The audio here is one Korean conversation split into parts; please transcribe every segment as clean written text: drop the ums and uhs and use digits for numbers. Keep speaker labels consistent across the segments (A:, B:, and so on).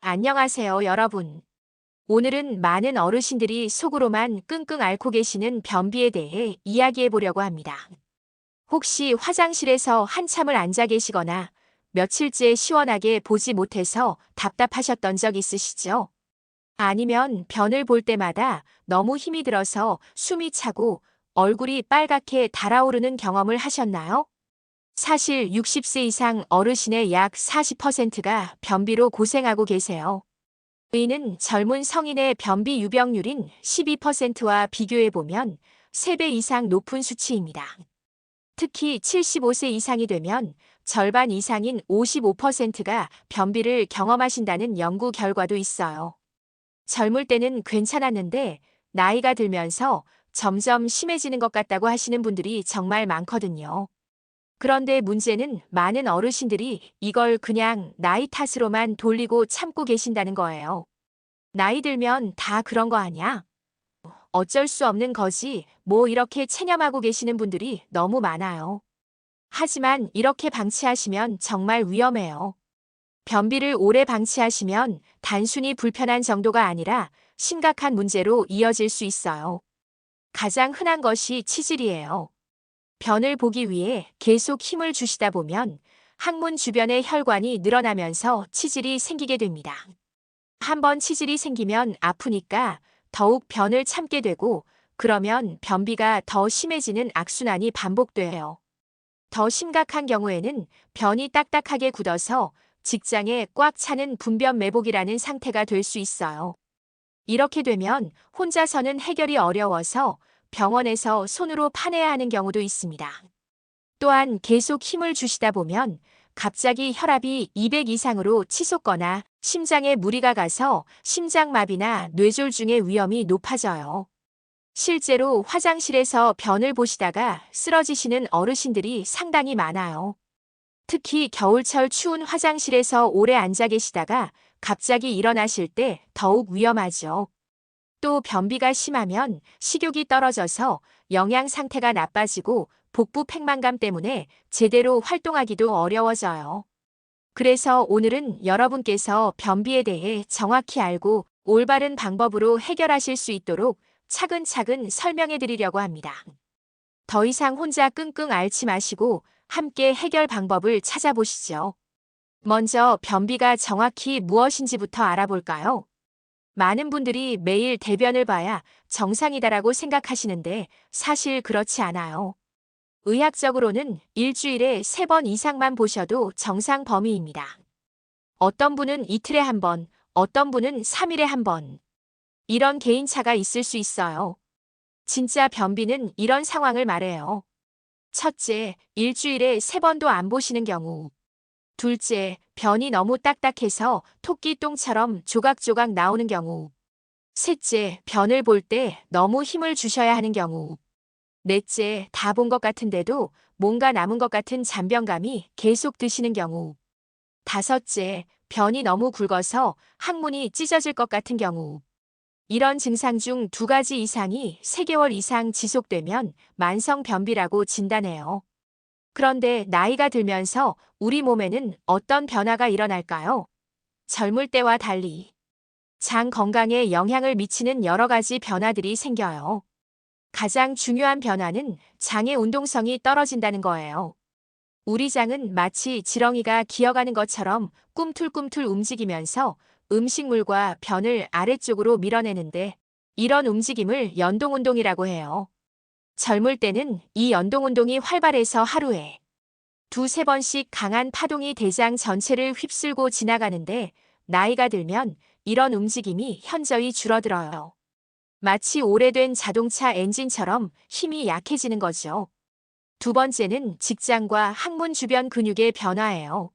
A: 안녕하세요, 여러분. 오늘은 많은 어르신들이 속으로만 끙끙 앓고 계시는 변비에 대해 이야기해 보려고 합니다. 혹시 화장실에서 한참을 앉아 계시거나 며칠째 시원하게 보지 못해서 답답하셨던 적 있으시죠? 아니면 변을 볼 때마다 너무 힘이 들어서 숨이 차고 얼굴이 빨갛게 달아오르는 경험을 하셨나요? 사실 60세 이상 어르신의 약 40%가 변비로 고생하고 계세요. 이는 젊은 성인의 변비 유병률인 12%와 비교해보면 3배 이상 높은 수치입니다. 특히 75세 이상이 되면 절반 이상인 55%가 변비를 경험하신다는 연구 결과도 있어요. 젊을 때는 괜찮았는데 나이가 들면서 점점 심해지는 것 같다고 하시는 분들이 정말 많거든요. 그런데 문제는 많은 어르신들이 이걸 그냥 나이 탓으로만 돌리고 참고 계신다는 거예요. 나이 들면 다 그런 거 아니야? 어쩔 수 없는 거지. 뭐 이렇게 체념하고 계시는 분들이 너무 많아요. 하지만 이렇게 방치하시면 정말 위험해요. 변비를 오래 방치하시면 단순히 불편한 정도가 아니라 심각한 문제로 이어질 수 있어요. 가장 흔한 것이 치질이에요. 변을 보기 위해 계속 힘을 주시다 보면 항문 주변의 혈관이 늘어나면서 치질이 생기게 됩니다. 한번 치질이 생기면 아프니까 더욱 변을 참게 되고 그러면 변비가 더 심해지는 악순환이 반복돼요. 더 심각한 경우에는 변이 딱딱하게 굳어서 직장에 꽉 차는 분변 매복이라는 상태가 될 수 있어요. 이렇게 되면 혼자서는 해결이 어려워서 병원에서 손으로 파내야 하는 경우도 있습니다. 또한 계속 힘을 주시다 보면 갑자기 혈압이 200 이상으로 치솟거나 심장에 무리가 가서 심장마비나 뇌졸중의 위험이 높아져요. 실제로 화장실에서 변을 보시다가 쓰러지시는 어르신들이 상당히 많아요. 특히 겨울철 추운 화장실에서 오래 앉아 계시다가 갑자기 일어나실 때 더욱 위험하죠. 또 변비가 심하면 식욕이 떨어져서 영양 상태가 나빠지고 복부 팽만감 때문에 제대로 활동하기도 어려워져요. 그래서 오늘은 여러분께서 변비에 대해 정확히 알고 올바른 방법으로 해결하실 수 있도록 차근차근 설명해 드리려고 합니다. 더 이상 혼자 끙끙 앓지 마시고 함께 해결 방법을 찾아보시죠. 먼저 변비가 정확히 무엇인지부터 알아볼까요? 많은 분들이 매일 대변을 봐야 정상이다라고 생각하시는데 사실 그렇지 않아요. 의학적으로는 일주일에 3번 이상만 보셔도 정상 범위입니다. 어떤 분은 이틀에 한 번, 어떤 분은 3일에 한 번. 이런 개인차가 있을 수 있어요. 진짜 변비는 이런 상황을 말해요. 첫째, 일주일에 3번도 안 보시는 경우. 둘째, 변이 너무 딱딱해서 토끼똥처럼 조각조각 나오는 경우. 셋째, 변을 볼 때 너무 힘을 주셔야 하는 경우. 넷째, 다 본 것 같은데도 뭔가 남은 것 같은 잔변감이 계속 드시는 경우. 다섯째, 변이 너무 굵어서 항문이 찢어질 것 같은 경우. 이런 증상 중 2가지 이상이 3개월 이상 지속되면 만성 변비라고 진단해요. 그런데 나이가 들면서 우리 몸에는 어떤 변화가 일어날까요? 젊을 때와 달리 장 건강에 영향을 미치는 여러 가지 변화들이 생겨요. 가장 중요한 변화는 장의 운동성이 떨어진다는 거예요. 우리 장은 마치 지렁이가 기어가는 것처럼 꿈틀꿈틀 움직이면서 음식물과 변을 아래쪽으로 밀어내는데 이런 움직임을 연동운동이라고 해요. 젊을 때는 이 연동운동이 활발해서 하루에 2~3번씩 강한 파동이 대장 전체를 휩쓸고 지나가는데 나이가 들면 이런 움직임이 현저히 줄어들어요. 마치 오래된 자동차 엔진처럼 힘이 약해지는 거죠. 두 번째는 직장과 항문 주변 근육의 변화예요.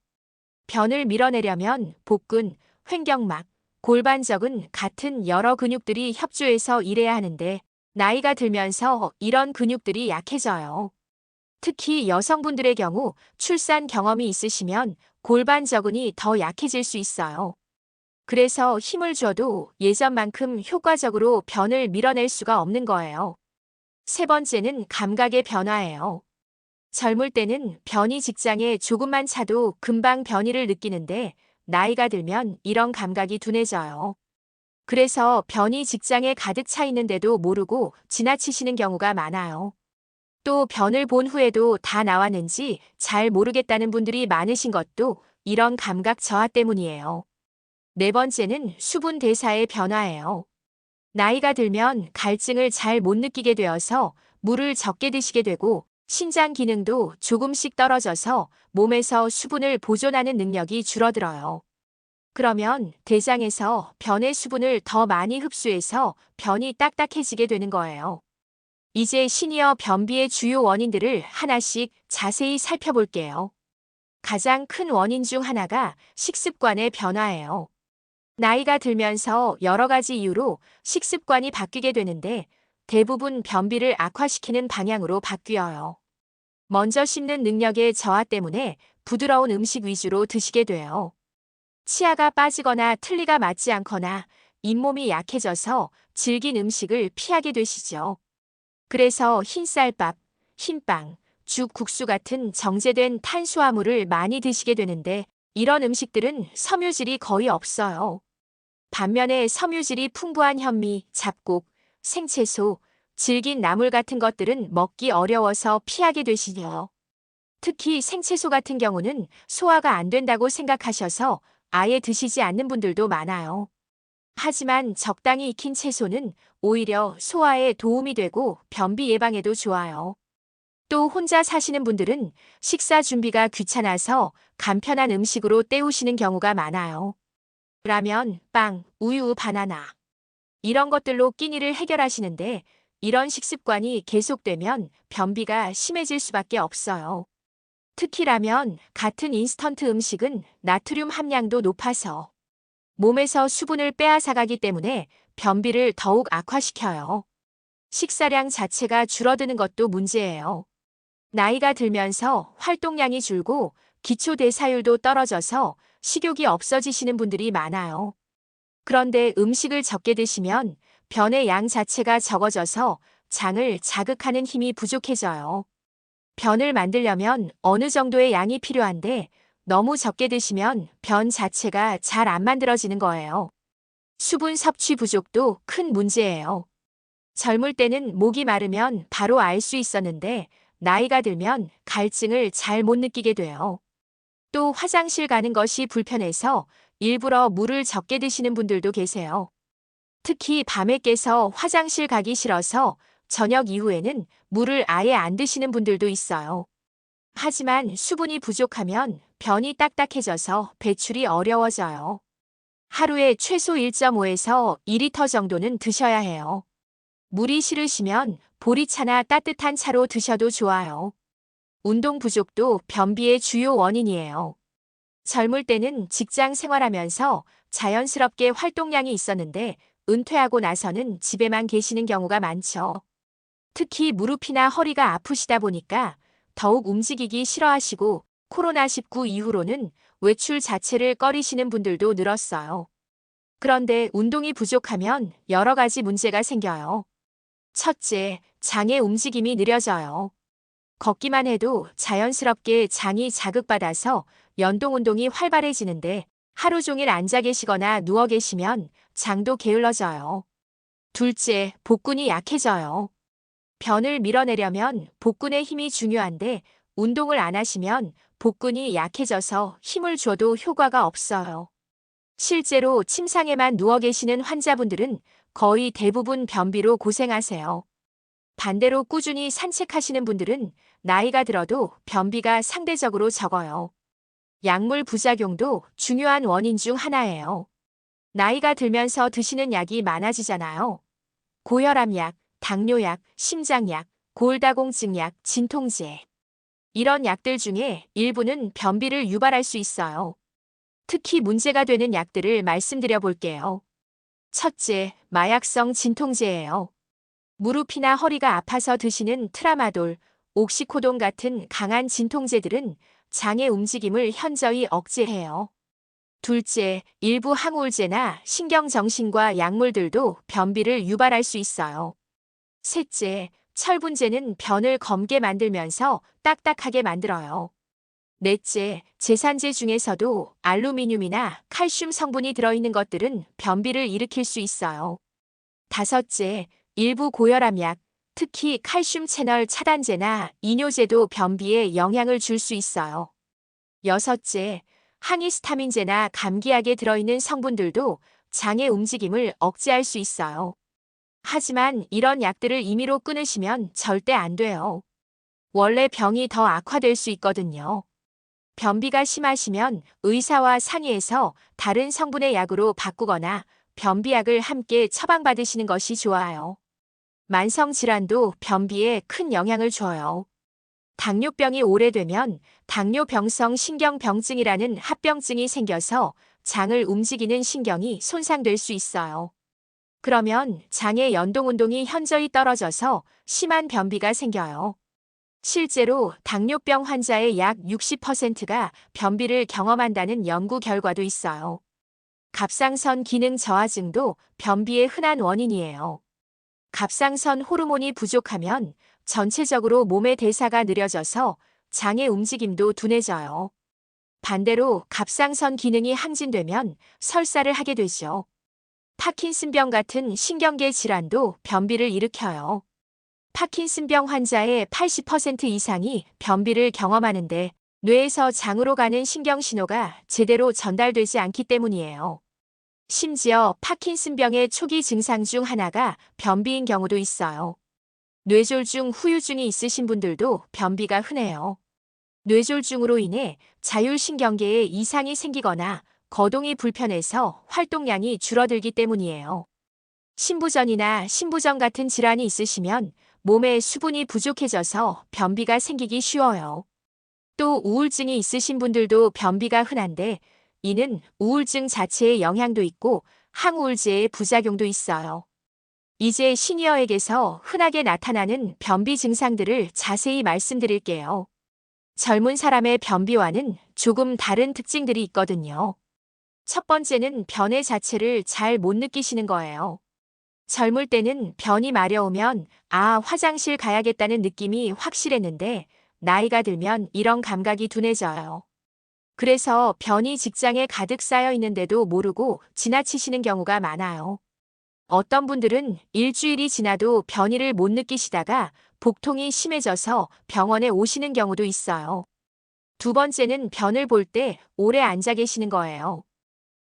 A: 변을 밀어내려면 복근, 횡격막, 골반적은 같은 여러 근육들이 협조해서 일해야 하는데 나이가 들면서 이런 근육들이 약해져요. 특히 여성분들의 경우 출산 경험이 있으시면 골반저근이 더 약해질 수 있어요. 그래서 힘을 줘도 예전만큼 효과적으로 변을 밀어낼 수가 없는 거예요. 세 번째는 감각의 변화예요. 젊을 때는 변이 직장에 조금만 차도 금방 변이를 느끼는데 나이가 들면 이런 감각이 둔해져요. 그래서 변이 직장에 가득 차 있는데도 모르고 지나치시는 경우가 많아요. 또 변을 본 후에도 다 나왔는지 잘 모르겠다는 분들이 많으신 것도 이런 감각 저하 때문이에요. 네 번째는 수분 대사의 변화예요. 나이가 들면 갈증을 잘 못 느끼게 되어서 물을 적게 드시게 되고 신장 기능도 조금씩 떨어져서 몸에서 수분을 보존하는 능력이 줄어들어요. 그러면 대장에서 변의 수분을 더 많이 흡수해서 변이 딱딱해지게 되는 거예요. 이제 시니어 변비의 주요 원인들을 하나씩 자세히 살펴볼게요. 가장 큰 원인 중 하나가 식습관의 변화예요. 나이가 들면서 여러 가지 이유로 식습관이 바뀌게 되는데 대부분 변비를 악화시키는 방향으로 바뀌어요. 먼저 씹는 능력의 저하 때문에 부드러운 음식 위주로 드시게 돼요. 치아가 빠지거나 틀니가 맞지 않거나 잇몸이 약해져서 질긴 음식을 피하게 되시죠. 그래서 흰쌀밥, 흰빵, 죽, 국수 같은 정제된 탄수화물을 많이 드시게 되는데 이런 음식들은 섬유질이 거의 없어요. 반면에 섬유질이 풍부한 현미, 잡곡, 생채소, 질긴 나물 같은 것들은 먹기 어려워서 피하게 되시죠. 특히 생채소 같은 경우는 소화가 안 된다고 생각하셔서 아예 드시지 않는 분들도 많아요. 하지만 적당히 익힌 채소는 오히려 소화에 도움이 되고 변비 예방에도 좋아요. 또 혼자 사시는 분들은 식사 준비가 귀찮아서 간편한 음식으로 때우시는 경우가 많아요. 라면, 빵, 우유, 바나나 이런 것들로 끼니를 해결하시는데 이런 식습관이 계속되면 변비가 심해질 수밖에 없어요. 특히 라면 같은 인스턴트 음식은 나트륨 함량도 높아서 몸에서 수분을 빼앗아가기 때문에 변비를 더욱 악화시켜요. 식사량 자체가 줄어드는 것도 문제예요. 나이가 들면서 활동량이 줄고 기초 대사율도 떨어져서 식욕이 없어지시는 분들이 많아요. 그런데 음식을 적게 드시면 변의 양 자체가 적어져서 장을 자극하는 힘이 부족해져요. 변을 만들려면 어느 정도의 양이 필요한데 너무 적게 드시면 변 자체가 잘 안 만들어지는 거예요. 수분 섭취 부족도 큰 문제예요. 젊을 때는 목이 마르면 바로 알 수 있었는데 나이가 들면 갈증을 잘 못 느끼게 돼요. 또 화장실 가는 것이 불편해서 일부러 물을 적게 드시는 분들도 계세요. 특히 밤에 깨서 화장실 가기 싫어서 저녁 이후에는 물을 아예 안 드시는 분들도 있어요. 하지만 수분이 부족하면 변이 딱딱해져서 배출이 어려워져요. 하루에 최소 1.5에서 2리터 정도는 드셔야 해요. 물이 싫으시면 보리차나 따뜻한 차로 드셔도 좋아요. 운동 부족도 변비의 주요 원인이에요. 젊을 때는 직장 생활하면서 자연스럽게 활동량이 있었는데 은퇴하고 나서는 집에만 계시는 경우가 많죠. 특히 무릎이나 허리가 아프시다 보니까 더욱 움직이기 싫어하시고 코로나19 이후로는 외출 자체를 꺼리시는 분들도 늘었어요. 그런데 운동이 부족하면 여러 가지 문제가 생겨요. 첫째, 장의 움직임이 느려져요. 걷기만 해도 자연스럽게 장이 자극받아서 연동 운동이 활발해지는데 하루 종일 앉아 계시거나 누워 계시면 장도 게을러져요. 둘째, 복근이 약해져요. 변을 밀어내려면 복근의 힘이 중요한데 운동을 안 하시면 복근이 약해져서 힘을 줘도 효과가 없어요. 실제로 침상에만 누워 계시는 환자분들은 거의 대부분 변비로 고생하세요. 반대로 꾸준히 산책하시는 분들은 나이가 들어도 변비가 상대적으로 적어요. 약물 부작용도 중요한 원인 중 하나예요. 나이가 들면서 드시는 약이 많아지잖아요. 고혈압약, 당뇨약, 심장약, 골다공증약, 진통제. 이런 약들 중에 일부는 변비를 유발할 수 있어요. 특히 문제가 되는 약들을 말씀드려 볼게요. 첫째, 마약성 진통제예요. 무릎이나 허리가 아파서 드시는 트라마돌, 옥시코돈 같은 강한 진통제들은 장의 움직임을 현저히 억제해요. 둘째, 일부 항우울제나 신경정신과 약물들도 변비를 유발할 수 있어요. 셋째, 철분제는 변을 검게 만들면서 딱딱하게 만들어요. 넷째, 제산제 중에서도 알루미늄이나 칼슘 성분이 들어있는 것들은 변비를 일으킬 수 있어요. 다섯째, 일부 고혈압약, 특히 칼슘 채널 차단제나 이뇨제도 변비에 영향을 줄 수 있어요. 여섯째, 항히스타민제나 감기약에 들어있는 성분들도 장의 움직임을 억제할 수 있어요. 하지만 이런 약들을 임의로 끊으시면 절대 안 돼요. 원래 병이 더 악화될 수 있거든요. 변비가 심하시면 의사와 상의해서 다른 성분의 약으로 바꾸거나 변비약을 함께 처방받으시는 것이 좋아요. 만성 질환도 변비에 큰 영향을 줘요. 당뇨병이 오래되면 당뇨병성 신경병증이라는 합병증이 생겨서 장을 움직이는 신경이 손상될 수 있어요. 그러면 장의 연동운동이 현저히 떨어져서 심한 변비가 생겨요. 실제로 당뇨병 환자의 약 60%가 변비를 경험한다는 연구 결과도 있어요. 갑상선 기능 저하증도 변비의 흔한 원인이에요. 갑상선 호르몬이 부족하면 전체적으로 몸의 대사가 느려져서 장의 움직임도 둔해져요. 반대로 갑상선 기능이 항진되면 설사를 하게 되죠. 파킨슨병 같은 신경계 질환도 변비를 일으켜요. 파킨슨병 환자의 80% 이상이 변비를 경험하는데 뇌에서 장으로 가는 신경신호가 제대로 전달되지 않기 때문이에요. 심지어 파킨슨병의 초기 증상 중 하나가 변비인 경우도 있어요. 뇌졸중 후유증이 있으신 분들도 변비가 흔해요. 뇌졸중으로 인해 자율신경계에 이상이 생기거나 거동이 불편해서 활동량이 줄어들기 때문이에요. 신부전이나 신부전 같은 질환이 있으시면 몸에 수분이 부족해져서 변비가 생기기 쉬워요. 또 우울증이 있으신 분들도 변비가 흔한데 이는 우울증 자체의 영향도 있고 항우울제의 부작용도 있어요. 이제 시니어에게서 흔하게 나타나는 변비 증상들을 자세히 말씀드릴게요. 젊은 사람의 변비와는 조금 다른 특징들이 있거든요. 첫 번째는 변의 자체를 잘 못 느끼시는 거예요. 젊을 때는 변이 마려우면 화장실 가야겠다는 느낌이 확실했는데 나이가 들면 이런 감각이 둔해져요. 그래서 변이 직장에 가득 쌓여 있는데도 모르고 지나치시는 경우가 많아요. 어떤 분들은 일주일이 지나도 변이를 못 느끼시다가 복통이 심해져서 병원에 오시는 경우도 있어요. 두 번째는 변을 볼 때 오래 앉아 계시는 거예요.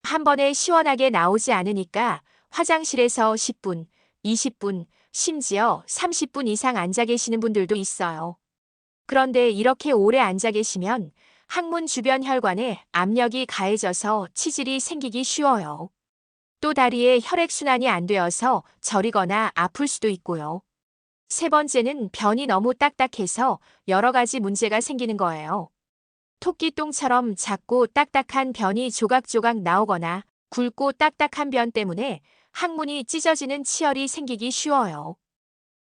A: 한 번에 시원하게 나오지 않으니까 화장실에서 10분, 20분, 심지어 30분 이상 앉아 계시는 분들도 있어요. 그런데 이렇게 오래 앉아 계시면 항문 주변 혈관에 압력이 가해져서 치질이 생기기 쉬워요. 또 다리에 혈액순환이 안 되어서 저리거나 아플 수도 있고요. 세 번째는 변이 너무 딱딱해서 여러 가지 문제가 생기는 거예요. 토끼똥처럼 작고 딱딱한 변이 조각조각 나오거나 굵고 딱딱한 변 때문에 항문이 찢어지는 치열이 생기기 쉬워요.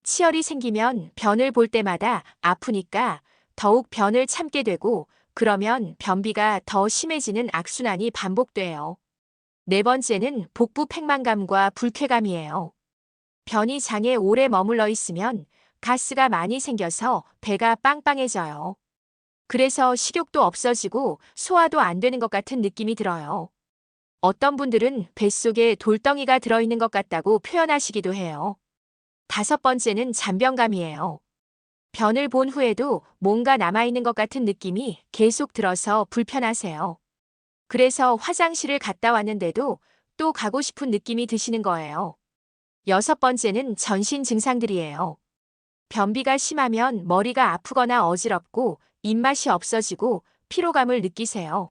A: 치열이 생기면 변을 볼 때마다 아프니까 더욱 변을 참게 되고 그러면 변비가 더 심해지는 악순환이 반복돼요. 네 번째는 복부 팽만감과 불쾌감이에요. 변이 장에 오래 머물러 있으면 가스가 많이 생겨서 배가 빵빵해져요. 그래서 식욕도 없어지고 소화도 안 되는 것 같은 느낌이 들어요. 어떤 분들은 뱃속에 돌덩이가 들어있는 것 같다고 표현하시기도 해요. 다섯 번째는 잔변감이에요. 변을 본 후에도 뭔가 남아있는 것 같은 느낌이 계속 들어서 불편하세요. 그래서 화장실을 갔다 왔는데도 또 가고 싶은 느낌이 드시는 거예요. 여섯 번째는 전신 증상들이에요. 변비가 심하면 머리가 아프거나 어지럽고 입맛이 없어지고 피로감을 느끼세요.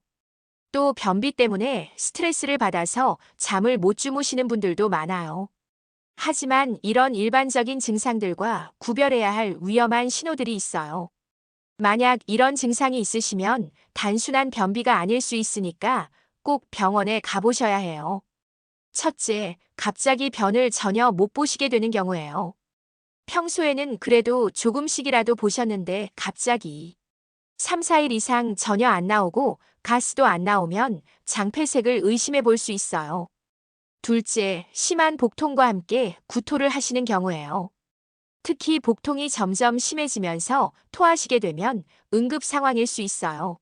A: 또 변비 때문에 스트레스를 받아서 잠을 못 주무시는 분들도 많아요. 하지만 이런 일반적인 증상들과 구별해야 할 위험한 신호들이 있어요. 만약 이런 증상이 있으시면 단순한 변비가 아닐 수 있으니까 꼭 병원에 가보셔야 해요. 첫째, 갑자기 변을 전혀 못 보시게 되는 경우예요. 평소에는 그래도 조금씩이라도 보셨는데 갑자기 3, 4일 이상 전혀 안 나오고 가스도 안 나오면 장폐색을 의심해 볼 수 있어요. 둘째, 심한 복통과 함께 구토를 하시는 경우예요. 특히 복통이 점점 심해지면서 토하시게 되면 응급 상황일 수 있어요.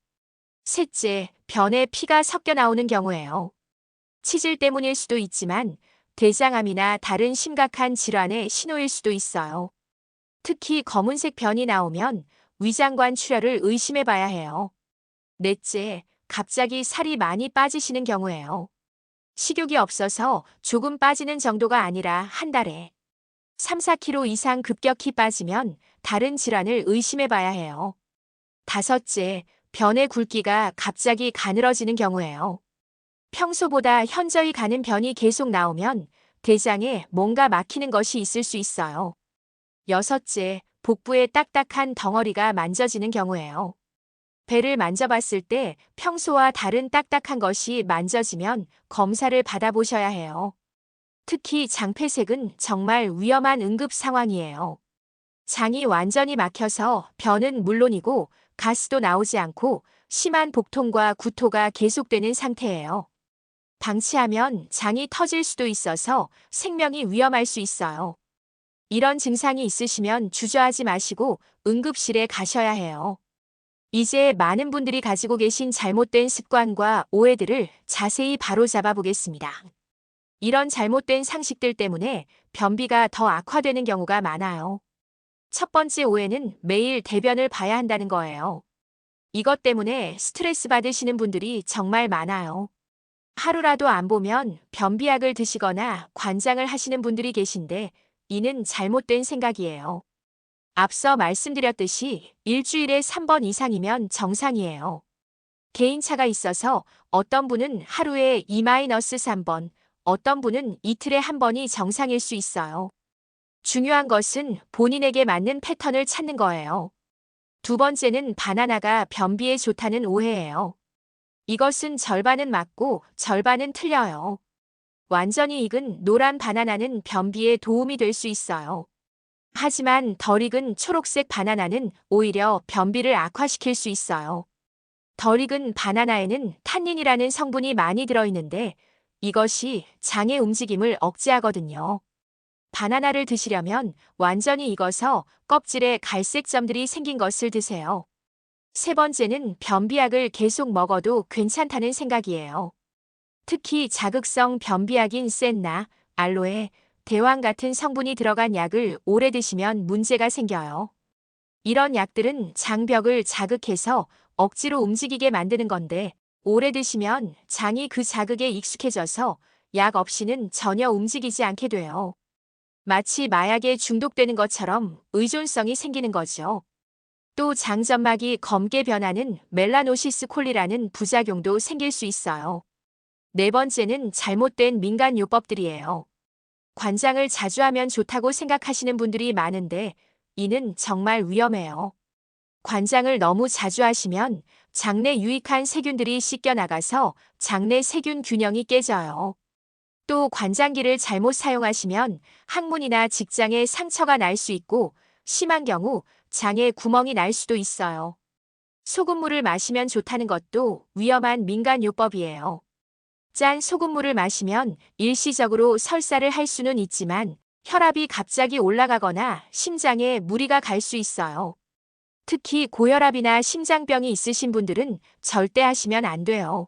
A: 셋째, 변에 피가 섞여 나오는 경우예요. 치질 때문일 수도 있지만 대장암이나 다른 심각한 질환의 신호일 수도 있어요. 특히 검은색 변이 나오면 위장관 출혈을 의심해 봐야 해요. 넷째, 갑자기 살이 많이 빠지시는 경우예요. 식욕이 없어서 조금 빠지는 정도가 아니라 한 달에 3, 4kg 이상 급격히 빠지면 다른 질환을 의심해 봐야 해요. 다섯째, 변의 굵기가 갑자기 가늘어지는 경우예요. 평소보다 현저히 가는 변이 계속 나오면 대장에 뭔가 막히는 것이 있을 수 있어요. 여섯째, 복부에 딱딱한 덩어리가 만져지는 경우예요. 배를 만져봤을 때 평소와 다른 딱딱한 것이 만져지면 검사를 받아보셔야 해요. 특히 장폐색은 정말 위험한 응급 상황이에요. 장이 완전히 막혀서 변은 물론이고 가스도 나오지 않고 심한 복통과 구토가 계속되는 상태예요. 방치하면 장이 터질 수도 있어서 생명이 위험할 수 있어요. 이런 증상이 있으시면 주저하지 마시고 응급실에 가셔야 해요. 이제 많은 분들이 가지고 계신 잘못된 습관과 오해들을 자세히 바로잡아 보겠습니다. 이런 잘못된 상식들 때문에 변비가 더 악화되는 경우가 많아요. 첫 번째 오해는 매일 대변을 봐야 한다는 거예요. 이것 때문에 스트레스 받으시는 분들이 정말 많아요. 하루라도 안 보면 변비약을 드시거나 관장을 하시는 분들이 계신데 이는 잘못된 생각이에요. 앞서 말씀드렸듯이 일주일에 3번 이상이면 정상이에요. 개인차가 있어서 어떤 분은 하루에 2-3번, 어떤 분은 이틀에 한 번이 정상일 수 있어요. 중요한 것은 본인에게 맞는 패턴을 찾는 거예요. 두 번째는 바나나가 변비에 좋다는 오해예요. 이것은 절반은 맞고 절반은 틀려요. 완전히 익은 노란 바나나는 변비에 도움이 될 수 있어요. 하지만 덜 익은 초록색 바나나는 오히려 변비를 악화시킬 수 있어요. 덜 익은 바나나에는 탄닌이라는 성분이 많이 들어있는데 이것이 장의 움직임을 억제하거든요. 바나나를 드시려면 완전히 익어서 껍질에 갈색 점들이 생긴 것을 드세요. 세 번째는 변비약을 계속 먹어도 괜찮다는 생각이에요. 특히 자극성 변비약인 센나, 알로에, 대왕 같은 성분이 들어간 약을 오래 드시면 문제가 생겨요. 이런 약들은 장벽을 자극해서 억지로 움직이게 만드는 건데 오래 드시면 장이 그 자극에 익숙해져서 약 없이는 전혀 움직이지 않게 돼요. 마치 마약에 중독되는 것처럼 의존성이 생기는 거죠. 또 장점막이 검게 변하는 멜라노시스 콜리라는 부작용도 생길 수 있어요. 네 번째는 잘못된 민간요법들이에요. 관장을 자주 하면 좋다고 생각하시는 분들이 많은데 이는 정말 위험해요. 관장을 너무 자주 하시면 장내 유익한 세균들이 씻겨나가서 장내 세균 균형이 깨져요. 또 관장기를 잘못 사용하시면 항문이나 직장에 상처가 날 수 있고 심한 경우 장에 구멍이 날 수도 있어요. 소금물을 마시면 좋다는 것도 위험한 민간요법이에요. 짠 소금물을 마시면 일시적으로 설사를 할 수는 있지만 혈압이 갑자기 올라가거나 심장에 무리가 갈 수 있어요. 특히 고혈압이나 심장병이 있으신 분들은 절대 하시면 안 돼요.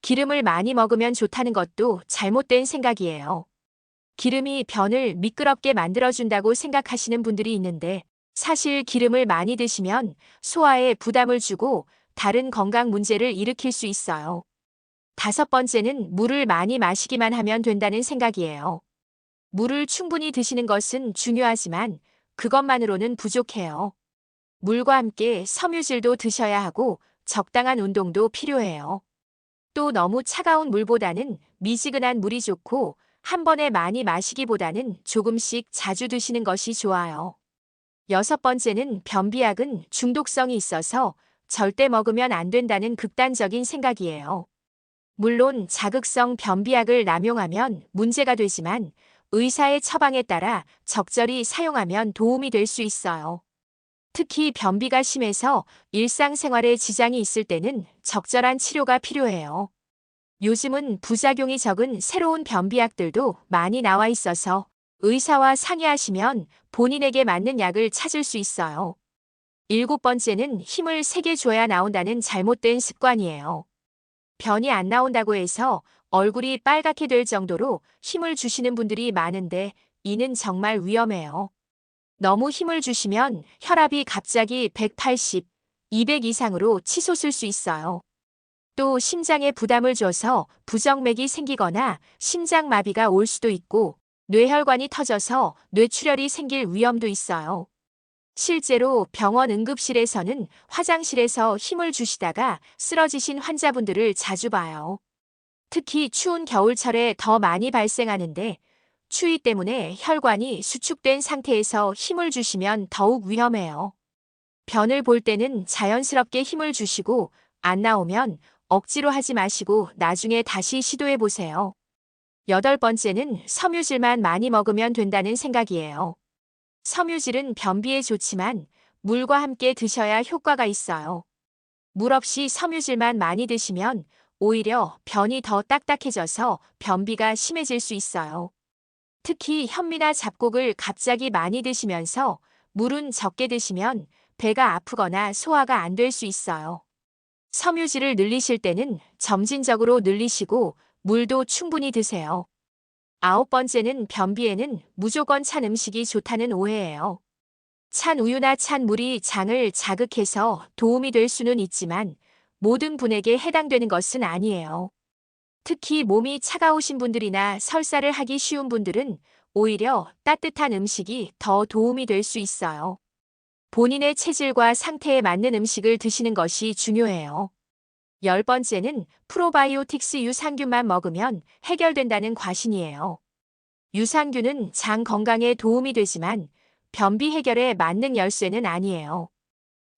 A: 기름을 많이 먹으면 좋다는 것도 잘못된 생각이에요. 기름이 변을 미끄럽게 만들어준다고 생각하시는 분들이 있는데 사실 기름을 많이 드시면 소화에 부담을 주고 다른 건강 문제를 일으킬 수 있어요. 다섯 번째는 물을 많이 마시기만 하면 된다는 생각이에요. 물을 충분히 드시는 것은 중요하지만 그것만으로는 부족해요. 물과 함께 섬유질도 드셔야 하고 적당한 운동도 필요해요. 또 너무 차가운 물보다는 미지근한 물이 좋고 한 번에 많이 마시기보다는 조금씩 자주 드시는 것이 좋아요. 여섯 번째는 변비약은 중독성이 있어서 절대 먹으면 안 된다는 극단적인 생각이에요. 물론 자극성 변비약을 남용하면 문제가 되지만 의사의 처방에 따라 적절히 사용하면 도움이 될 수 있어요. 특히 변비가 심해서 일상생활에 지장이 있을 때는 적절한 치료가 필요해요. 요즘은 부작용이 적은 새로운 변비약들도 많이 나와 있어서 의사와 상의하시면 본인에게 맞는 약을 찾을 수 있어요. 7번째는 힘을 세게 줘야 나온다는 잘못된 습관이에요. 변이 안 나온다고 해서 얼굴이 빨갛게 될 정도로 힘을 주시는 분들이 많은데 이는 정말 위험해요. 너무 힘을 주시면 혈압이 갑자기 180, 200 이상으로 치솟을 수 있어요. 또 심장에 부담을 줘서 부정맥이 생기거나 심장마비가 올 수도 있고 뇌혈관이 터져서 뇌출혈이 생길 위험도 있어요. 실제로 병원 응급실에서는 화장실에서 힘을 주시다가 쓰러지신 환자분들을 자주 봐요. 특히 추운 겨울철에 더 많이 발생하는데 추위 때문에 혈관이 수축된 상태에서 힘을 주시면 더욱 위험해요. 변을 볼 때는 자연스럽게 힘을 주시고 안 나오면 억지로 하지 마시고 나중에 다시 시도해 보세요. 8번째는 섬유질만 많이 먹으면 된다는 생각이에요. 섬유질은 변비에 좋지만 물과 함께 드셔야 효과가 있어요. 물 없이 섬유질만 많이 드시면 오히려 변이 더 딱딱해져서 변비가 심해질 수 있어요. 특히 현미나 잡곡을 갑자기 많이 드시면서 물은 적게 드시면 배가 아프거나 소화가 안 될 수 있어요. 섬유질을 늘리실 때는 점진적으로 늘리시고 물도 충분히 드세요. 9번째는 변비에는 무조건 찬 음식이 좋다는 오해예요. 찬 우유나 찬 물이 장을 자극해서 도움이 될 수는 있지만 모든 분에게 해당되는 것은 아니에요. 특히 몸이 차가우신 분들이나 설사를 하기 쉬운 분들은 오히려 따뜻한 음식이 더 도움이 될 수 있어요. 본인의 체질과 상태에 맞는 음식을 드시는 것이 중요해요. 10번째는 프로바이오틱스 유산균만 먹으면 해결된다는 과신이에요. 유산균은 장 건강에 도움이 되지만 변비 해결에 만능 열쇠는 아니에요.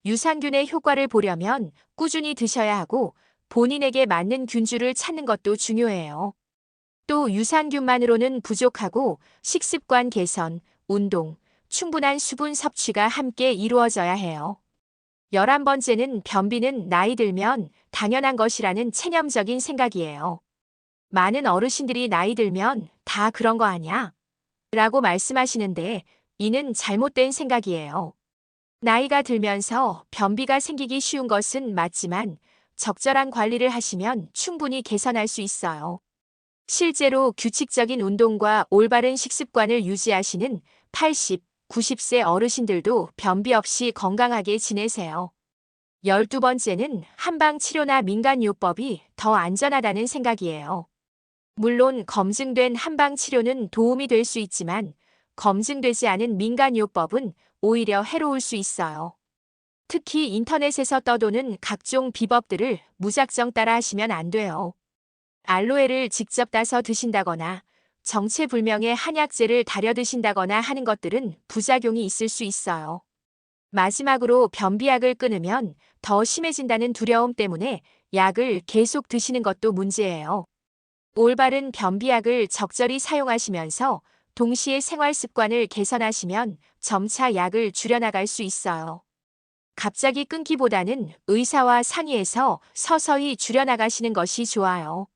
A: 유산균의 효과를 보려면 꾸준히 드셔야 하고 본인에게 맞는 균주를 찾는 것도 중요해요. 또 유산균만으로는 부족하고 식습관 개선, 운동, 충분한 수분 섭취가 함께 이루어져야 해요. 11번째는 변비는 나이 들면 당연한 것이라는 체념적인 생각이에요. 많은 어르신들이 나이 들면 다 그런 거 아냐? 라고 말씀하시는데 이는 잘못된 생각이에요. 나이가 들면서 변비가 생기기 쉬운 것은 맞지만 적절한 관리를 하시면 충분히 개선할 수 있어요. 실제로 규칙적인 운동과 올바른 식습관을 유지하시는 80, 90세 어르신들도 변비 없이 건강하게 지내세요. 12번째는 한방치료나 민간요법이 더 안전하다는 생각이에요. 물론 검증된 한방치료는 도움이 될 수 있지만 검증되지 않은 민간요법은 오히려 해로울 수 있어요. 특히 인터넷에서 떠도는 각종 비법들을 무작정 따라 하시면 안 돼요. 알로에를 직접 따서 드신다거나 정체불명의 한약재를 달여 드신다거나 하는 것들은 부작용이 있을 수 있어요. 마지막으로 변비약을 끊으면 더 심해진다는 두려움 때문에 약을 계속 드시는 것도 문제예요. 올바른 변비약을 적절히 사용하시면서 동시에 생활 습관을 개선하시면 점차 약을 줄여나갈 수 있어요. 갑자기 끊기보다는 의사와 상의해서 서서히 줄여나가시는 것이 좋아요.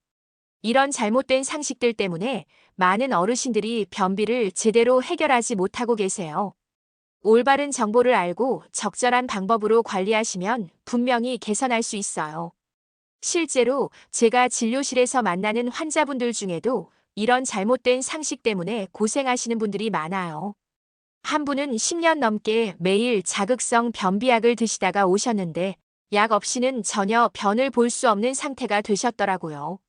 A: 이런 잘못된 상식들 때문에 많은 어르신들이 변비를 제대로 해결하지 못하고 계세요. 올바른 정보를 알고 적절한 방법으로 관리하시면 분명히 개선할 수 있어요. 실제로 제가 진료실에서 만나는 환자분들 중에도 이런 잘못된 상식 때문에 고생하시는 분들이 많아요. 한 분은 10년 넘게 매일 자극성 변비약을 드시다가 오셨는데 약 없이는 전혀 변을 볼 수 없는 상태가 되셨더라고요.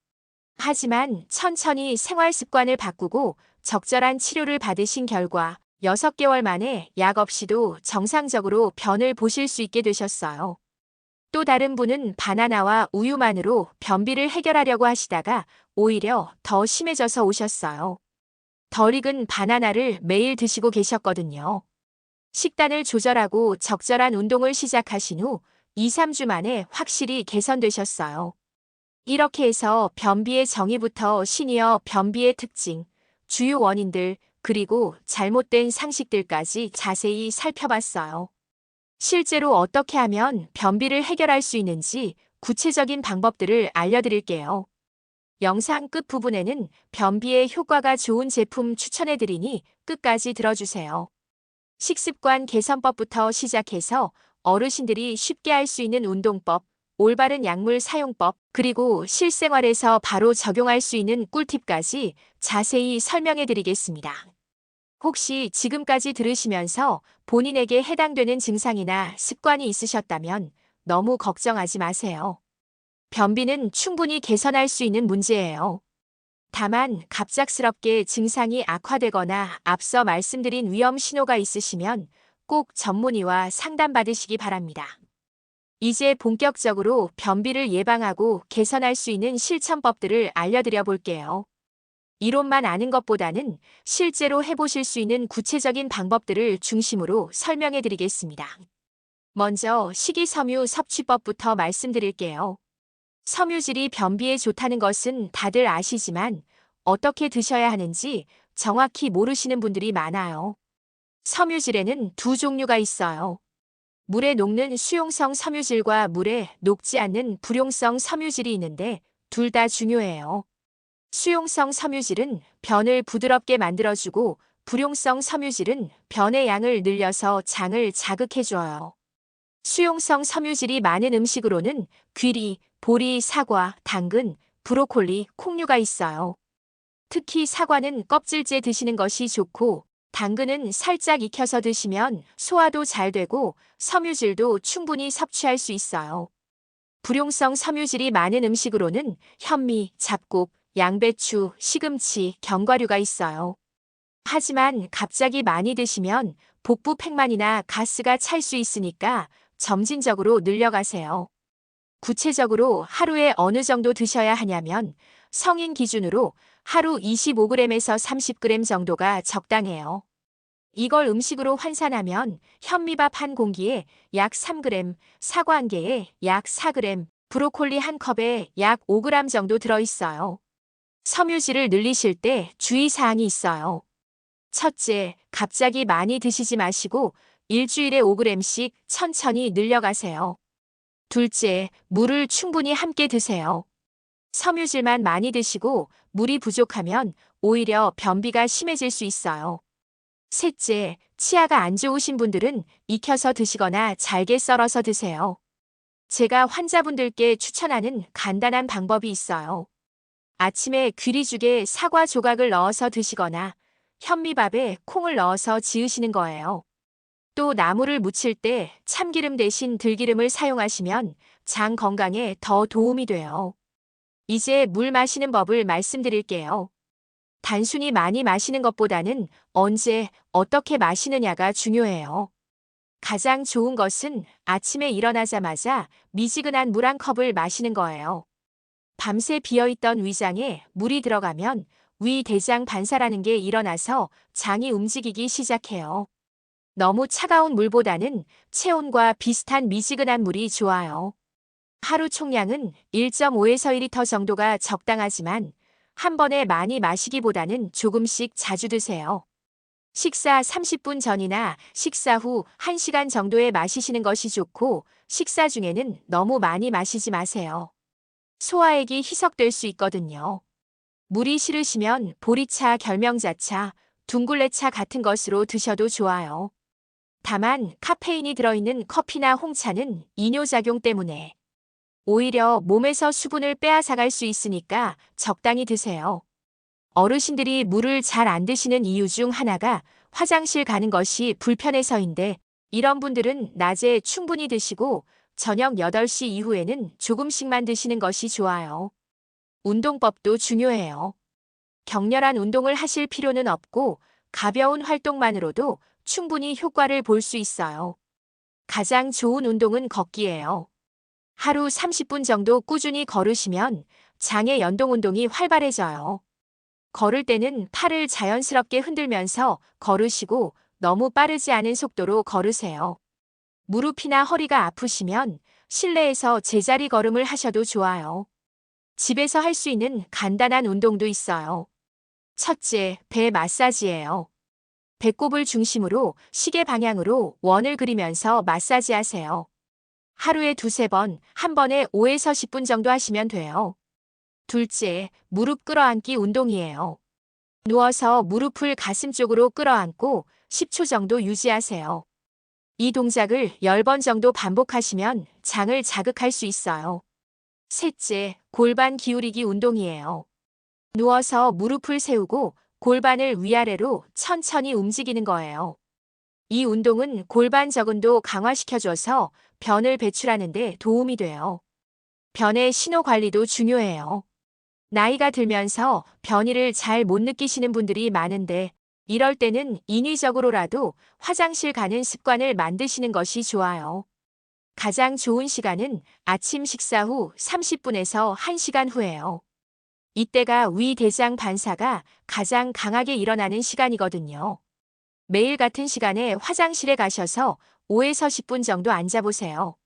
A: 하지만 천천히 생활 습관을 바꾸고 적절한 치료를 받으신 결과 6개월 만에 약 없이도 정상적으로 변을 보실 수 있게 되셨어요. 또 다른 분은 바나나와 우유만으로 변비를 해결하려고 하시다가 오히려 더 심해져서 오셨어요. 덜 익은 바나나를 매일 드시고 계셨거든요. 식단을 조절하고 적절한 운동을 시작하신 후 2, 3주 만에 확실히 개선되셨어요. 이렇게 해서 변비의 정의부터 시니어 변비의 특징, 주요 원인들, 그리고 잘못된 상식들까지 자세히 살펴봤어요. 실제로 어떻게 하면 변비를 해결할 수 있는지 구체적인 방법들을 알려드릴게요. 영상 끝 부분에는 변비에 효과가 좋은 제품 추천해드리니 끝까지 들어주세요. 식습관 개선법부터 시작해서 어르신들이 쉽게 할 수 있는 운동법, 올바른 약물 사용법, 그리고 실생활에서 바로 적용할 수 있는 꿀팁까지 자세히 설명해 드리겠습니다. 혹시 지금까지 들으시면서 본인에게 해당되는 증상이나 습관이 있으셨다면 너무 걱정하지 마세요. 변비는 충분히 개선할 수 있는 문제예요. 다만 갑작스럽게 증상이 악화되거나 앞서 말씀드린 위험 신호가 있으시면 꼭 전문의와 상담받으시기 바랍니다. 이제 본격적으로 변비를 예방하고 개선할 수 있는 실천법들을 알려드려 볼게요. 이론만 아는 것보다는 실제로 해보실 수 있는 구체적인 방법들을 중심으로 설명해 드리겠습니다. 먼저 식이섬유 섭취법부터 말씀드릴게요. 섬유질이 변비에 좋다는 것은 다들 아시지만 어떻게 드셔야 하는지 정확히 모르시는 분들이 많아요. 섬유질에는 두 종류가 있어요. 물에 녹는 수용성 섬유질과 물에 녹지 않는 불용성 섬유질이 있는데 둘 다 중요해요. 수용성 섬유질은 변을 부드럽게 만들어주고 불용성 섬유질은 변의 양을 늘려서 장을 자극해줘요. 수용성 섬유질이 많은 음식으로는 귀리, 보리, 사과, 당근, 브로콜리, 콩류가 있어요. 특히 사과는 껍질째 드시는 것이 좋고 당근은 살짝 익혀서 드시면 소화도 잘 되고 섬유질도 충분히 섭취할 수 있어요. 불용성 섬유질이 많은 음식으로는 현미, 잡곡, 양배추, 시금치, 견과류가 있어요. 하지만 갑자기 많이 드시면 복부 팽만이나 가스가 찰 수 있으니까 점진적으로 늘려가세요. 구체적으로 하루에 어느 정도 드셔야 하냐면 성인 기준으로 하루 25g에서 30g 정도가 적당해요. 이걸 음식으로 환산하면 현미밥 한 공기에 약 3g, 사과 한 개에 약 4g, 브로콜리 한 컵에 약 5g 정도 들어있어요. 섬유질을 늘리실 때 주의사항이 있어요. 첫째, 갑자기 많이 드시지 마시고 일주일에 5g씩 천천히 늘려가세요. 둘째, 물을 충분히 함께 드세요. 섬유질만 많이 드시고 물이 부족하면 오히려 변비가 심해질 수 있어요. 셋째, 치아가 안 좋으신 분들은 익혀서 드시거나 잘게 썰어서 드세요. 제가 환자분들께 추천하는 간단한 방법이 있어요. 아침에 귀리죽에 사과 조각을 넣어서 드시거나 현미밥에 콩을 넣어서 지으시는 거예요. 또 나물을 무칠 때 참기름 대신 들기름을 사용하시면 장 건강에 더 도움이 돼요. 이제 물 마시는 법을 말씀드릴게요. 단순히 많이 마시는 것보다는 언제, 어떻게 마시느냐가 중요해요. 가장 좋은 것은 아침에 일어나자마자 미지근한 물 한 컵을 마시는 거예요. 밤새 비어있던 위장에 물이 들어가면 위 대장 반사라는 게 일어나서 장이 움직이기 시작해요. 너무 차가운 물보다는 체온과 비슷한 미지근한 물이 좋아요. 하루 총량은 1.5에서 2리터 정도가 적당하지만 한 번에 많이 마시기보다는 조금씩 자주 드세요. 식사 30분 전이나 식사 후 1시간 정도에 마시시는 것이 좋고 식사 중에는 너무 많이 마시지 마세요. 소화액이 희석될 수 있거든요. 물이 싫으시면 보리차, 결명자차, 둥글레차 같은 것으로 드셔도 좋아요. 다만 카페인이 들어있는 커피나 홍차는 이뇨작용 때문에 오히려 몸에서 수분을 빼앗아갈 수 있으니까 적당히 드세요. 어르신들이 물을 잘 안 드시는 이유 중 하나가 화장실 가는 것이 불편해서인데 이런 분들은 낮에 충분히 드시고 저녁 8시 이후에는 조금씩만 드시는 것이 좋아요. 운동법도 중요해요. 격렬한 운동을 하실 필요는 없고 가벼운 활동만으로도 충분히 효과를 볼 수 있어요. 가장 좋은 운동은 걷기예요. 하루 30분 정도 꾸준히 걸으시면 장의 연동 운동이 활발해져요. 걸을 때는 팔을 자연스럽게 흔들면서 걸으시고 너무 빠르지 않은 속도로 걸으세요. 무릎이나 허리가 아프시면 실내에서 제자리 걸음을 하셔도 좋아요. 집에서 할 수 있는 간단한 운동도 있어요. 첫째, 배 마사지예요. 배꼽을 중심으로 시계 방향으로 원을 그리면서 마사지하세요. 하루에 2~3번, 한 번에 5에서 10분 정도 하시면 돼요. 둘째, 무릎 끌어안기 운동이에요. 누워서 무릎을 가슴 쪽으로 끌어안고 10초 정도 유지하세요. 이 동작을 10번 정도 반복하시면 장을 자극할 수 있어요. 셋째, 골반 기울이기 운동이에요. 누워서 무릎을 세우고 골반을 위아래로 천천히 움직이는 거예요. 이 운동은 골반 저근도 강화시켜줘서 변을 배출하는 데 도움이 돼요. 변의 신호 관리도 중요해요. 나이가 들면서 변이를 잘 못 느끼시는 분들이 많은데 이럴 때는 인위적으로라도 화장실 가는 습관을 만드시는 것이 좋아요. 가장 좋은 시간은 아침 식사 후 30분에서 1시간 후예요. 이때가 위대장 반사가 가장 강하게 일어나는 시간이거든요. 매일 같은 시간에 화장실에 가셔서 5에서 10분 정도 앉아보세요.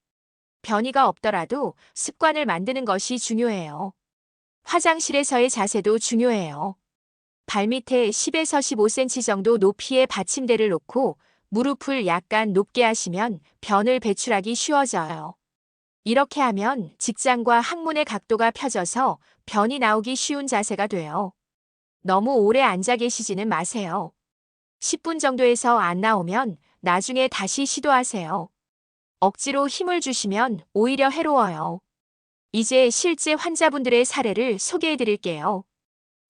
A: 변이가 없더라도 습관을 만드는 것이 중요해요. 화장실에서의 자세도 중요해요. 발밑에 10에서 15cm 정도 높이의 받침대를 놓고 무릎을 약간 높게 하시면 변을 배출하기 쉬워져요. 이렇게 하면 직장과 항문의 각도가 펴져서 변이 나오기 쉬운 자세가 돼요. 너무 오래 앉아 계시지는 마세요. 10분 정도에서 안 나오면 나중에 다시 시도하세요. 억지로 힘을 주시면 오히려 해로워요. 이제 실제 환자분들의 사례를 소개해 드릴게요.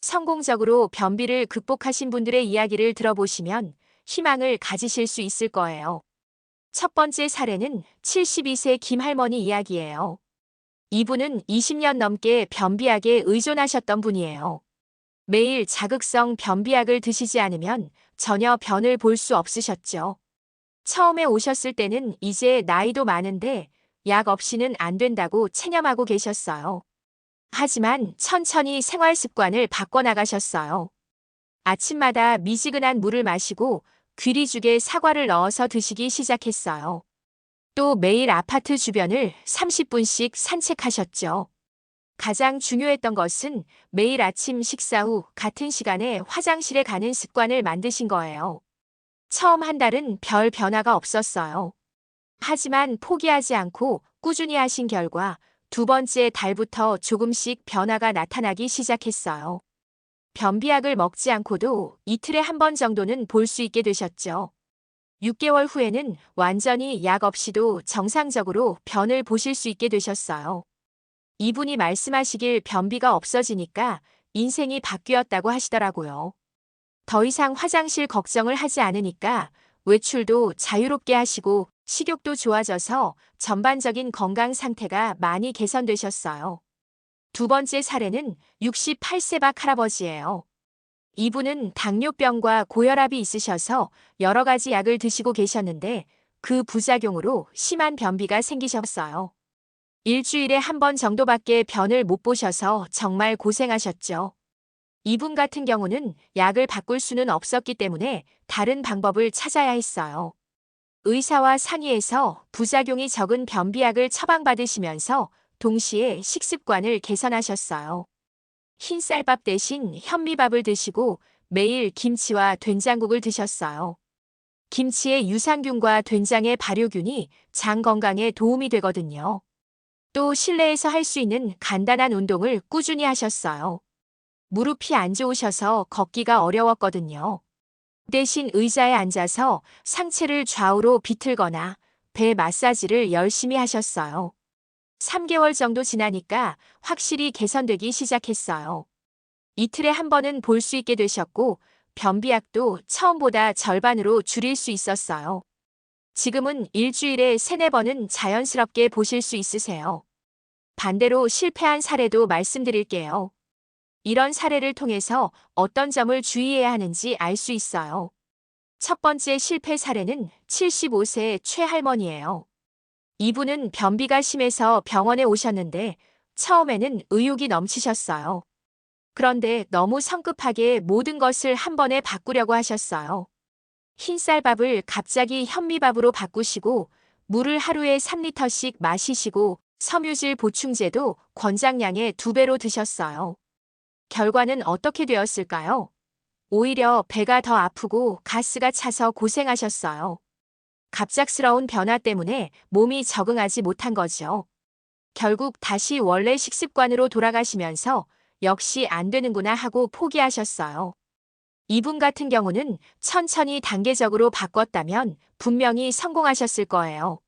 A: 성공적으로 변비를 극복하신 분들의 이야기를 들어보시면 희망을 가지실 수 있을 거예요. 첫 번째 사례는 72세 김할머니 이야기예요. 이분은 20년 넘게 변비약에 의존하셨던 분이에요. 매일 자극성 변비약을 드시지 않으면 전혀 변을 볼 수 없으셨죠. 처음에 오셨을 때는 이제 나이도 많은데 약 없이는 안 된다고 체념하고 계셨어요. 하지만 천천히 생활 습관을 바꿔나가셨어요. 아침마다 미지근한 물을 마시고 귀리죽에 사과를 넣어서 드시기 시작했어요. 또 매일 아파트 주변을 30분씩 산책하셨죠. 가장 중요했던 것은 매일 아침 식사 후 같은 시간에 화장실에 가는 습관을 만드신 거예요. 처음 한 달은 별 변화가 없었어요. 하지만 포기하지 않고 꾸준히 하신 결과 두 번째 달부터 조금씩 변화가 나타나기 시작했어요. 변비약을 먹지 않고도 이틀에 한 번 정도는 볼 수 있게 되셨죠. 6개월 후에는 완전히 약 없이도 정상적으로 변을 보실 수 있게 되셨어요. 이분이 말씀하시길 변비가 없어지니까 인생이 바뀌었다고 하시더라고요. 더 이상 화장실 걱정을 하지 않으니까 외출도 자유롭게 하시고 식욕도 좋아져서 전반적인 건강 상태가 많이 개선되셨어요. 두 번째 사례는 68세 박 할아버지예요. 이분은 당뇨병과 고혈압이 있으셔서 여러 가지 약을 드시고 계셨는데 그 부작용으로 심한 변비가 생기셨어요. 일주일에 한 번 정도밖에 변을 못 보셔서 정말 고생하셨죠. 이분 같은 경우는 약을 바꿀 수는 없었기 때문에 다른 방법을 찾아야 했어요. 의사와 상의해서 부작용이 적은 변비약을 처방받으시면서 동시에 식습관을 개선하셨어요. 흰 쌀밥 대신 현미밥을 드시고 매일 김치와 된장국을 드셨어요. 김치의 유산균과 된장의 발효균이 장 건강에 도움이 되거든요. 또 실내에서 할 수 있는 간단한 운동을 꾸준히 하셨어요. 무릎이 안 좋으셔서 걷기가 어려웠거든요. 대신 의자에 앉아서 상체를 좌우로 비틀거나 배 마사지를 열심히 하셨어요. 3개월 정도 지나니까 확실히 개선되기 시작했어요. 이틀에 한 번은 볼 수 있게 되셨고 변비약도 처음보다 절반으로 줄일 수 있었어요. 지금은 일주일에 3-4번은 자연스럽게 보실 수 있으세요. 반대로 실패한 사례도 말씀드릴게요. 이런 사례를 통해서 어떤 점을 주의해야 하는지 알 수 있어요. 첫 번째 실패 사례는 75세 최할머니예요. 이분은 변비가 심해서 병원에 오셨는데 처음에는 의욕이 넘치셨어요. 그런데 너무 성급하게 모든 것을 한 번에 바꾸려고 하셨어요. 흰쌀밥을 갑자기 현미밥으로 바꾸시고 물을 하루에 3리터씩 마시시고 섬유질 보충제도 권장량의 2배로 드셨어요. 결과는 어떻게 되었을까요? 오히려 배가 더 아프고 가스가 차서 고생하셨어요. 갑작스러운 변화 때문에 몸이 적응하지 못한 거죠. 결국 다시 원래 식습관으로 돌아가시면서 역시 안 되는구나 하고 포기하셨어요. 이분 같은 경우는 천천히 단계적으로 바꿨다면 분명히 성공하셨을 거예요.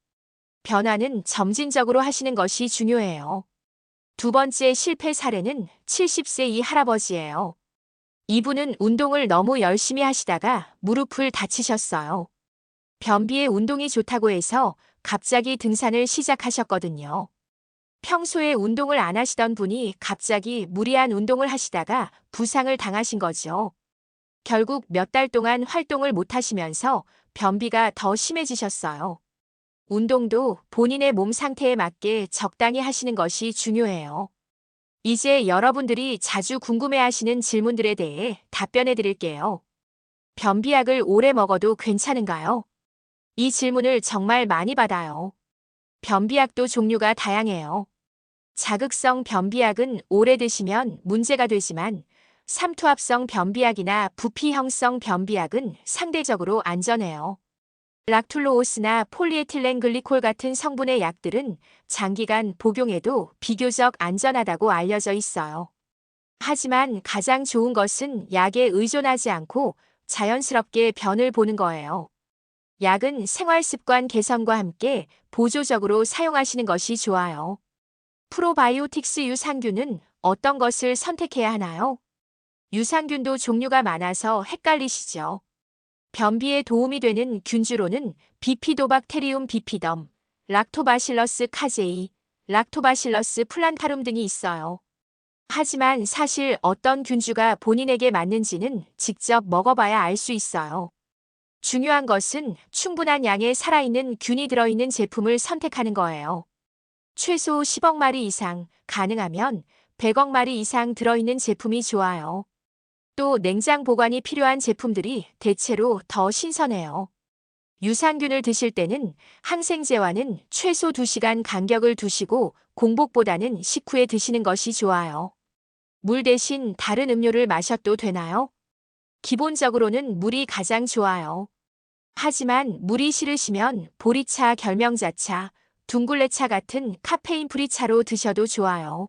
A: 변화는 점진적으로 하시는 것이 중요해요. 두 번째 실패 사례는 70세 이 할아버지예요. 이분은 운동을 너무 열심히 하시다가 무릎을 다치셨어요. 변비에 운동이 좋다고 해서 갑자기 등산을 시작하셨거든요. 평소에 운동을 안 하시던 분이 갑자기 무리한 운동을 하시다가 부상을 당하신 거죠. 결국 몇 달 동안 활동을 못 하시면서 변비가 더 심해지셨어요. 운동도 본인의 몸 상태에 맞게 적당히 하시는 것이 중요해요. 이제 여러분들이 자주 궁금해하시는 질문들에 대해 답변해 드릴게요. 변비약을 오래 먹어도 괜찮은가요? 이 질문을 정말 많이 받아요. 변비약도 종류가 다양해요. 자극성 변비약은 오래 드시면 문제가 되지만 삼투압성 변비약이나 부피형성 변비약은 상대적으로 안전해요. 락툴로오스나 폴리에틸렌 글리콜 같은 성분의 약들은 장기간 복용해도 비교적 안전하다고 알려져 있어요. 하지만 가장 좋은 것은 약에 의존하지 않고 자연스럽게 변을 보는 거예요. 약은 생활습관 개선과 함께 보조적으로 사용하시는 것이 좋아요. 프로바이오틱스 유산균은 어떤 것을 선택해야 하나요? 유산균도 종류가 많아서 헷갈리시죠? 변비에 도움이 되는 균주로는 비피도박테리움 비피덤, 락토바실러스 카제이, 락토바실러스 플란타룸 등이 있어요. 하지만 사실 어떤 균주가 본인에게 맞는지는 직접 먹어봐야 알 수 있어요. 중요한 것은 충분한 양의 살아있는 균이 들어있는 제품을 선택하는 거예요. 최소 10억 마리 이상, 가능하면 100억 마리 이상 들어있는 제품이 좋아요. 또 냉장 보관이 필요한 제품들이 대체로 더 신선해요. 유산균을 드실 때는 항생제와는 최소 2시간 간격을 두시고 공복보다는 식후에 드시는 것이 좋아요. 물 대신 다른 음료를 마셔도 되나요? 기본적으로는 물이 가장 좋아요. 하지만 물이 싫으시면 보리차, 결명자차, 둥글레차 같은 카페인 프리 차로 드셔도 좋아요.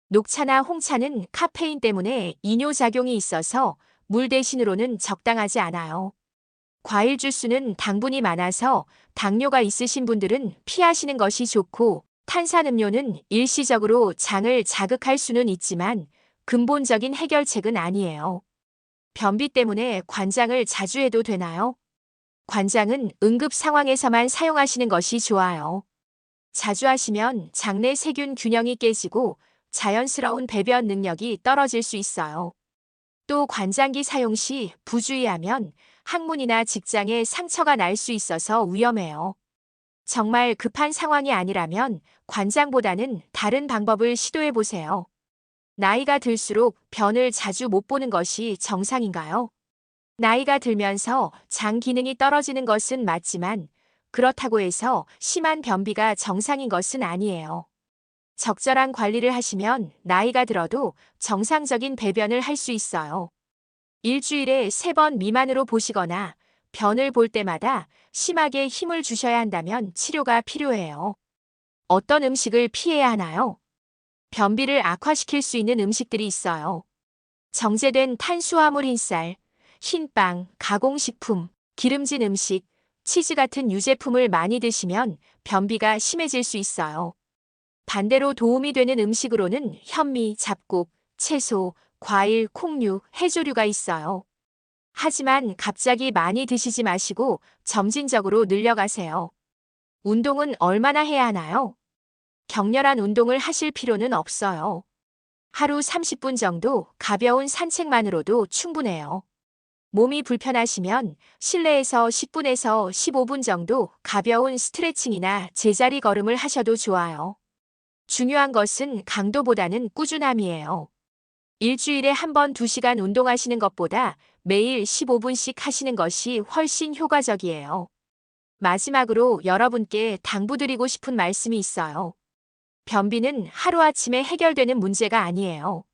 A: 녹차나 홍차는 카페인 때문에 이뇨작용이 있어서 물 대신으로는 적당하지 않아요. 과일 주스는 당분이 많아서 당뇨가 있으신 분들은 피하시는 것이 좋고, 탄산음료는 일시적으로 장을 자극할 수는 있지만 근본적인 해결책은 아니에요. 변비 때문에 관장을 자주 해도 되나요? 관장은 응급 상황에서만 사용하시는 것이 좋아요. 자주 하시면 장내 세균 균형이 깨지고 자연스러운 배변 능력이 떨어질 수 있어요. 또 관장기 사용 시 부주의하면 항문이나 직장에 상처가 날 수 있어서 위험해요. 정말 급한 상황이 아니라면 관장보다는 다른 방법을 시도해 보세요. 나이가 들수록 변을 자주 못 보는 것이 정상인가요? 나이가 들면서 장 기능이 떨어지는 것은 맞지만 그렇다고 해서 심한 변비가 정상인 것은 아니에요. 적절한 관리를 하시면 나이가 들어도 정상적인 배변을 할 수 있어요. 일주일에 3번 미만으로 보시거나 변을 볼 때마다 심하게 힘을 주셔야 한다면 치료가 필요해요. 어떤 음식을 피해야 하나요? 변비를 악화시킬 수 있는 음식들이 있어요. 정제된 탄수화물 흰쌀, 흰빵, 가공식품, 기름진 음식, 치즈 같은 유제품을 많이 드시면 변비가 심해질 수 있어요. 반대로 도움이 되는 음식으로는 현미, 잡곡, 채소, 과일, 콩류, 해조류가 있어요. 하지만 갑자기 많이 드시지 마시고 점진적으로 늘려가세요. 운동은 얼마나 해야 하나요? 격렬한 운동을 하실 필요는 없어요. 하루 30분 정도 가벼운 산책만으로도 충분해요. 몸이 불편하시면 실내에서 10분에서 15분 정도 가벼운 스트레칭이나 제자리 걸음을 하셔도 좋아요. 중요한 것은 강도보다는 꾸준함이에요. 일주일에 한 번 2시간 운동하시는 것보다 매일 15분씩 하시는 것이 훨씬 효과적이에요. 마지막으로 여러분께 당부드리고 싶은 말씀이 있어요. 변비는 하루아침에 해결되는 문제가 아니에요.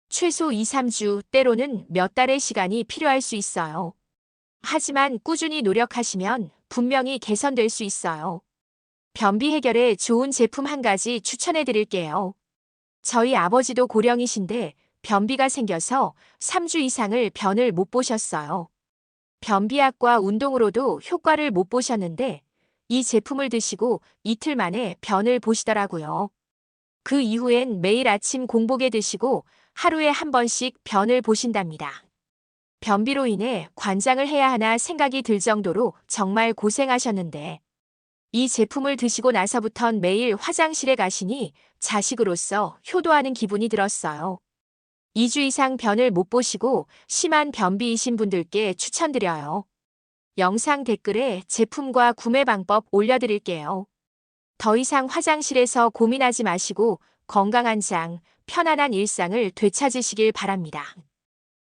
A: 최소 2, 3주, 때로는 몇 달의 시간이 필요할 수 있어요. 하지만 꾸준히 노력하시면 분명히 개선될 수 있어요. 변비 해결에 좋은 제품 한 가지 추천해 드릴게요. 저희 아버지도 고령이신데 변비가 생겨서 3주 이상을 변을 못 보셨어요. 변비약과 운동으로도 효과를 못 보셨는데 이 제품을 드시고 이틀 만에 변을 보시더라고요. 그 이후엔 매일 아침 공복에 드시고 하루에 한 번씩 변을 보신답니다. 변비로 인해 관장을 해야 하나 생각이 들 정도로 정말 고생하셨는데 이 제품을 드시고 나서부턴 매일 화장실에 가시니 자식으로서 효도하는 기분이 들었어요. 2주 이상 변을 못 보시고 심한 변비이신 분들께 추천드려요. 영상 댓글에 제품과 구매 방법 올려드릴게요. 더 이상 화장실에서 고민하지 마시고 건강한 장, 편안한 일상을 되찾으시길 바랍니다.